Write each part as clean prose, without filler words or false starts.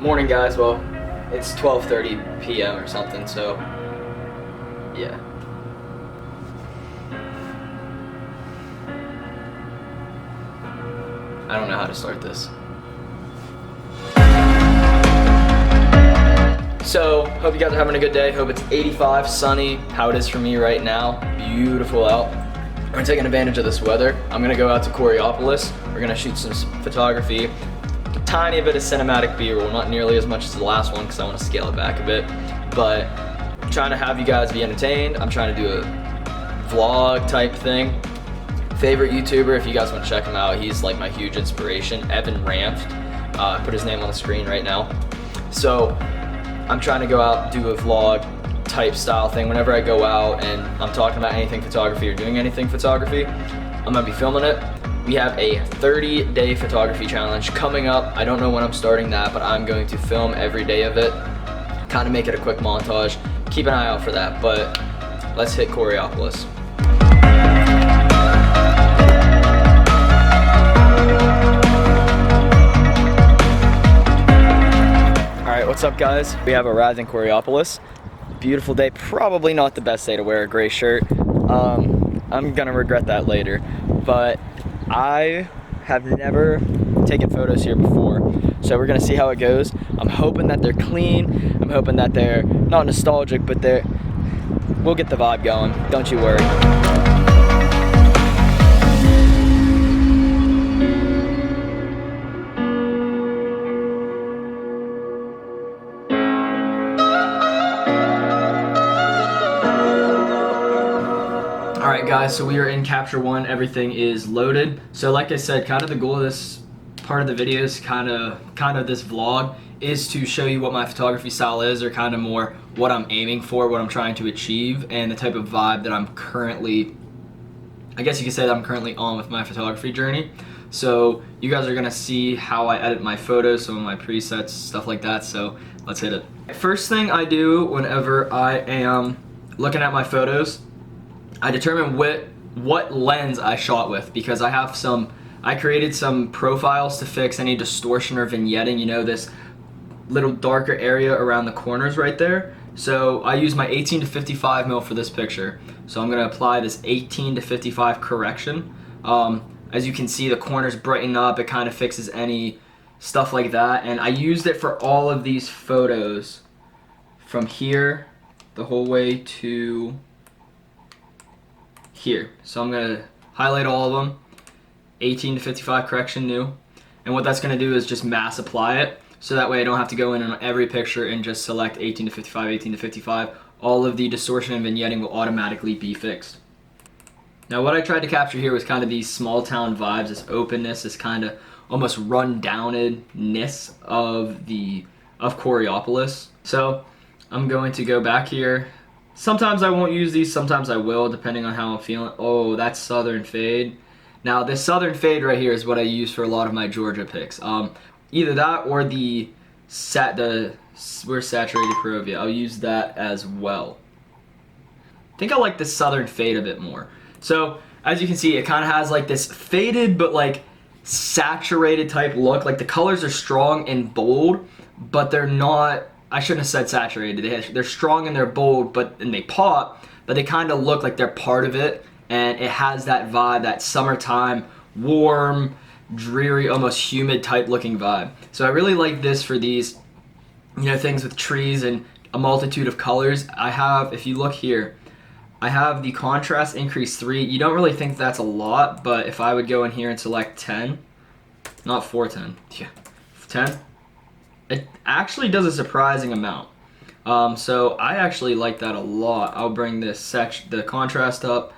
Morning, guys. Well, it's 12:30 p.m. or something, so yeah. I don't know how to start this. So, hope you guys are having a good day. Hope it's 85, sunny, how it is for me right now. Beautiful out. We're taking advantage of this weather. I'm gonna go out to Coraopolis. We're gonna shoot some photography, a tiny bit of cinematic B-roll, not nearly as much as the last one because I want to scale it back a bit. But I'm trying to have you guys be entertained. I'm trying to do a vlog type thing. Favorite YouTuber, if you guys want to check him out, he's like my huge inspiration, Evan Ramft. Put his name on the screen right now. So I'm trying to go out and do a vlog type style thing. Whenever I go out and I'm talking about anything photography or doing anything photography, I'm gonna be filming it. We have a 30-day photography challenge coming up. I don't know when I'm starting that, but I'm going to film every day of it. Kind of make it a quick montage. Keep an eye out for that, but let's hit Coraopolis. Alright, what's up guys? We have arrived in Coraopolis. Beautiful day, probably not the best day to wear a gray shirt. I'm gonna regret that later, but I have never taken photos here before, so we're gonna see how it goes. I'm hoping that they're clean. I'm hoping that they're not nostalgic, but we'll get the vibe going. Don't you worry. Alright guys, so we are in Capture One. Everything is loaded. So like I said, kind of the goal of this part of the video is kind of this vlog is to show you what my photography style is, or kind of more what I'm aiming for, what I'm trying to achieve, and the type of vibe that I'm currently, I guess you could say that I'm currently on with my photography journey. So you guys are gonna see how I edit my photos, some of my presets, stuff like that, so let's hit it. First thing I do whenever I am looking at my photos, I determine what lens I shot with, because I created some profiles to fix any distortion or vignetting, you know, this little darker area around the corners right there. So I use my 18 to 55 mil for this picture. So I'm gonna apply this 18 to 55 correction. As you can see, the corners brighten up, it kind of fixes any stuff like that. And I used it for all of these photos from here the whole way to here. So I'm gonna highlight all of them, 18 to 55 correction new, and what that's gonna do is just mass apply it, so that way I don't have to go in on every picture and just select 18 to 55, 18 to 55. All of the distortion and vignetting will automatically be fixed. Now what I tried to capture here was kind of these small town vibes, this openness, this kind of almost run-downedness of Coraopolis. So I'm going to go back here. Sometimes I won't use these, sometimes I will, depending on how I'm feeling. Oh, that's Southern Fade. Now, this Southern Fade right here is what I use for a lot of my Georgia pics. Either that or where's Saturated Perovia? I'll use that as well. I think I like the Southern Fade a bit more. So, as you can see, it kind of has like this faded but like saturated type look. Like the colors are strong and bold, but they're not, I shouldn't have said saturated. They're strong and they're bold, and they pop, but they kind of look like they're part of it, and it has that vibe, that summertime, warm, dreary, almost humid type looking vibe. So I really like this for these, you know, things with trees and a multitude of colors. I have, if you look here, I have the contrast increase 3. You don't really think that's a lot, but if I would go in here and select 10, not 410, yeah, 10, it actually does a surprising amount. So I actually like that a lot. I'll bring the contrast up,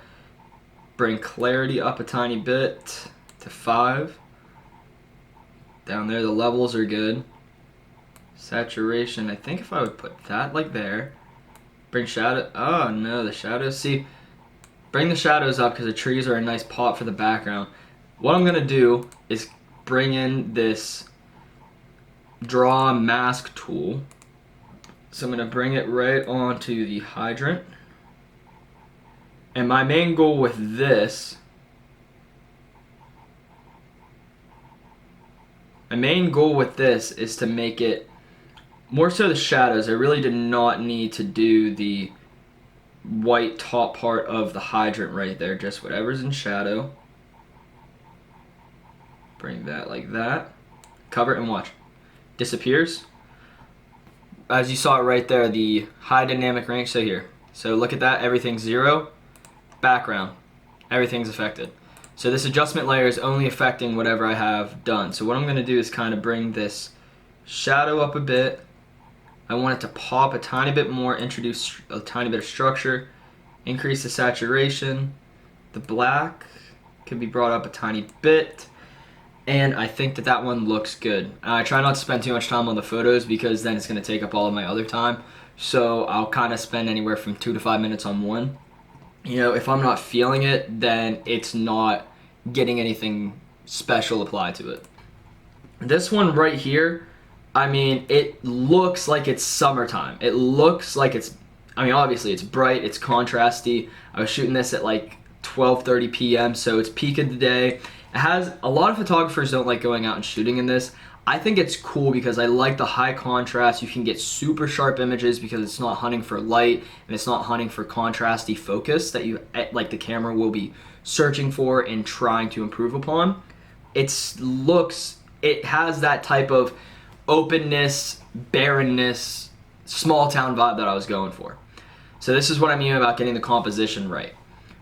bring clarity up a tiny bit to 5. Down there the levels are good. Saturation, I think if I would put that like there, bring shadow, oh no, the shadows, see, bring the shadows up because the trees are a nice pop for the background. What I'm gonna do is bring in this draw mask tool. So I'm gonna bring it right onto the hydrant. And my main goal with this My main goal with this is to make it more so the shadows. I really did not need to do the white top part of the hydrant right there, just whatever's in shadow. Bring that like that. Cover it and watch. Disappears. As you saw it right there, the high dynamic range, so here. So look at that, everything's 0. Background, everything's affected. So this adjustment layer is only affecting whatever I have done. So what I'm gonna do is kind of bring this shadow up a bit. I want it to pop a tiny bit more, introduce a tiny bit of structure, increase the saturation. The black can be brought up a tiny bit. And I think that that one looks good. I try not to spend too much time on the photos because then it's going to take up all of my other time. So I'll kind of spend anywhere from 2 to 5 minutes on one. You know, if I'm not feeling it, then it's not getting anything special applied to it. This one right here, I mean, it looks like it's summertime. It looks like it's, I mean, obviously it's bright, it's contrasty. I was shooting this at like 12:30 p.m., so it's peak of the day. It has, a lot of photographers don't like going out and shooting in this. I think it's cool because I like the high contrast. You can get super sharp images because it's not hunting for light and it's not hunting for contrasty focus that you, like the camera will be searching for and trying to improve upon. It has that type of openness, barrenness, small town vibe that I was going for. So this is what I mean about getting the composition right.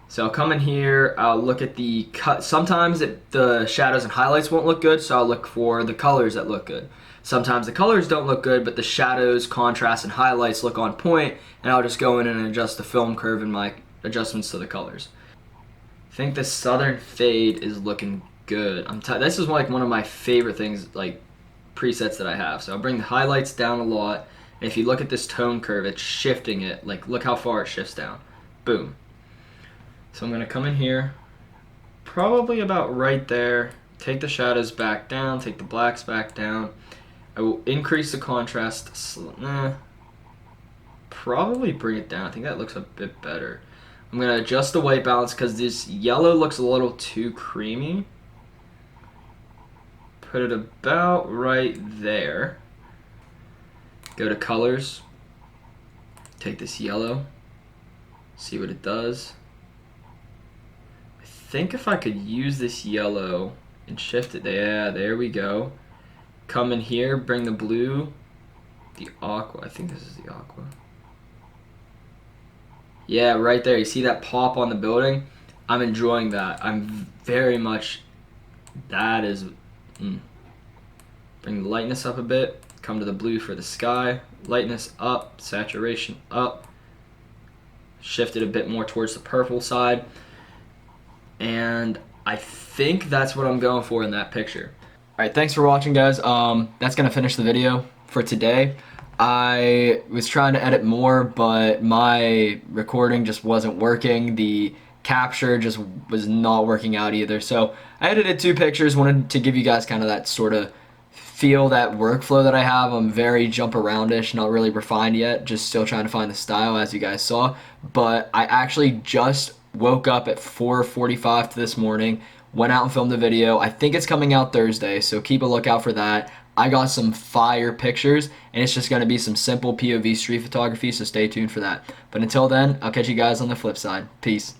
So I'll come in here, I'll look at the cut. Sometimes the shadows and highlights won't look good, so I'll look for the colors that look good. Sometimes the colors don't look good, but the shadows, contrast, and highlights look on point, and I'll just go in and adjust the film curve and my adjustments to the colors. I think the southern fade is looking good. This is like one of my favorite things, like presets that I have. So I'll bring the highlights down a lot, and if you look at this tone curve, it's shifting it. Like, look how far it shifts down. Boom. So I'm going to come in here, probably about right there, take the shadows back down, take the blacks back down. I will increase the contrast, probably bring it down. I think that looks a bit better. I'm going to adjust the white balance because this yellow looks a little too creamy. Put it about right there. Go to colors, take this yellow, see what it does. I think if I could use this yellow and shift it, yeah, there we go. Come in here, bring the blue, the aqua, I think this is the aqua. Yeah, right there, you see that pop on the building? I'm enjoying that. I'm very much, that is, Bring the lightness up a bit, come to the blue for the sky, lightness up, saturation up, shift it a bit more towards the purple side. And I think that's what I'm going for in that picture. Alright, thanks for watching, guys. That's going to finish the video for today. I was trying to edit more, but my recording just wasn't working. The capture just was not working out either. So I edited 2 pictures, wanted to give you guys kind of that sort of feel, that workflow that I have. I'm very jump aroundish, not really refined yet, just still trying to find the style, as you guys saw. But I actually just woke up at 4:45 this morning, went out and filmed the video. I think it's coming out Thursday, so keep a lookout for that. I got some fire pictures, and it's just going to be some simple POV street photography, so stay tuned for that. But until then, I'll catch you guys on the flip side. Peace.